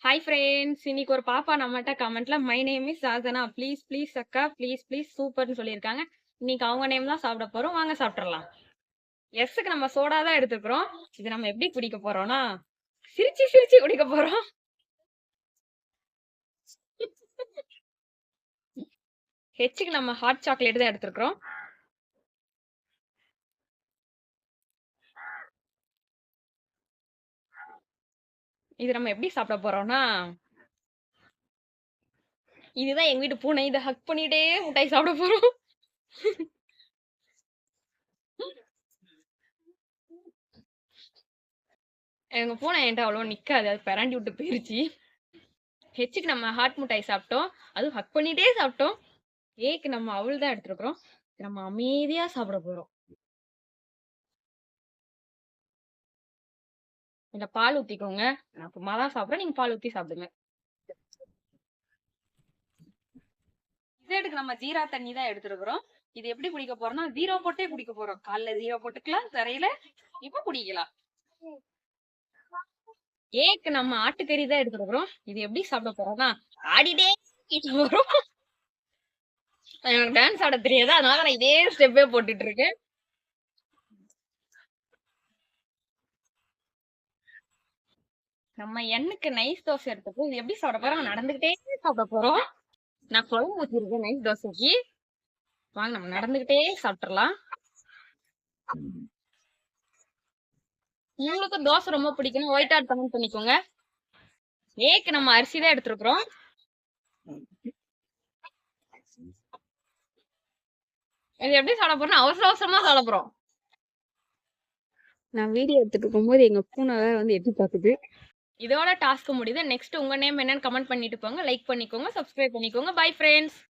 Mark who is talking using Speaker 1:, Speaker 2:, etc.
Speaker 1: Hi friends! இன்னைக்கு ஒரு பாப்பா நம்மட்ட கமெண்ட்ல my name is Sadhana. Please please அக்கா ப்ளீஸ் ப்ளீஸ் சூப்பர்ன்னு சொல்லியிருக்காங்க. இன்னைக்கு அவங்க நேம் தான் சாப்பிட போறோம். வாங்க சாப்பிட்டுறலாம். எஸ்ஸுக்கு நம்ம சோடா தான் எடுத்துக்கிறோம். இது நம்ம எப்படி குடிக்க போறோம்னா, சிரிச்சு சிரிச்சு குடிக்க போறோம். ஹெச்சுக்கு நம்ம ஹாட் சாக்லேட் தான் எடுத்துக்கிறோம். இது நம்ம எப்படி சாப்பிட போறோம்னா, இதுதான் எங்க வீட்டு பூனை. இதை ஹக் பண்ணிட்டே முட்டாய் சாப்பிட போறோம். எங்க பூனை என்கிட்ட அவ்வளோ நிக்காது. அது பெராண்டி விட்டு போயிருச்சு. ஹெச்சுக்கு நம்ம ஹாட் முட்டாய் சாப்பிட்டோம். அதுவும் ஹக் பண்ணிட்டே சாப்பிட்டோம். ஏக்கு நம்ம அவள் தான் எடுத்துருக்குறோம். நம்ம அமைதியா சாப்பிட போறோம். இல்ல பால் ஊத்திக்கோங்க. நான் சும்மா தான் சாப்பிடுறேன். நீங்க பால் ஊத்தி சாப்பிடுங்க. இசைடுக்கு நம்ம ஜீரா தண்ணி தான் எடுத்துருக்குறோம். இது எப்படி குடிக்க போறோம்னா, ஜீரோ போட்டே குடிக்க போறோம். காலைல ஜீரோ போட்டுக்கலாம், தரையில இப்ப குடிக்கலாம். ஏக்கு நம்ம ஆட்டுக்கறி தான் எடுத்துருக்குறோம். இது எப்படி சாப்பிட போறோம்னா, ஆடிட்டே போறோம். எனக்கு டான்ஸ் ஆட தெரியாது. அதனால நான் இதே ஸ்டெப்பே போட்டுட்டு இருக்கேன். நம்ம எண்ணுக்கு நைஸ் தோசை எடுத்துப்போம். இது எப்படி சாப்பிட போறோம்? நடந்துகிட்டே சாப்பிட போறோம். நான் குழம்பு ஊத்திருக்கேன் நைஸ் தோசைக்கு. வாங்க நம்ம நடந்துகிட்டே சாப்பிட்டுறலாம். உங்களுக்கு தோசை ரொம்ப பிடிக்கும் ஒயிட் ஆட் கமெண்ட் பண்ணிக்கோங்க. ஏக்கு நம்ம அரிசி தான் எடுத்துருக்குறோம். இது எப்படி சாப்பிட போறோம்? அவசர அவசரமா சாப்பிட போறோம். நான் வீடியோ எடுத்துட்டு இருக்கும்போது எங்க பூனை வந்து எட்டி பாக்குது. இதோட டாஸ்க் முடியுது. நெக்ஸ்ட் உங்க நேம் என்னன்னு கமெண்ட் பண்ணிட்டு போங்க. லைக் பண்ணிக்கோங்க, சப்ஸ்கிரைப் பண்ணிக்கோங்க. Bye friends.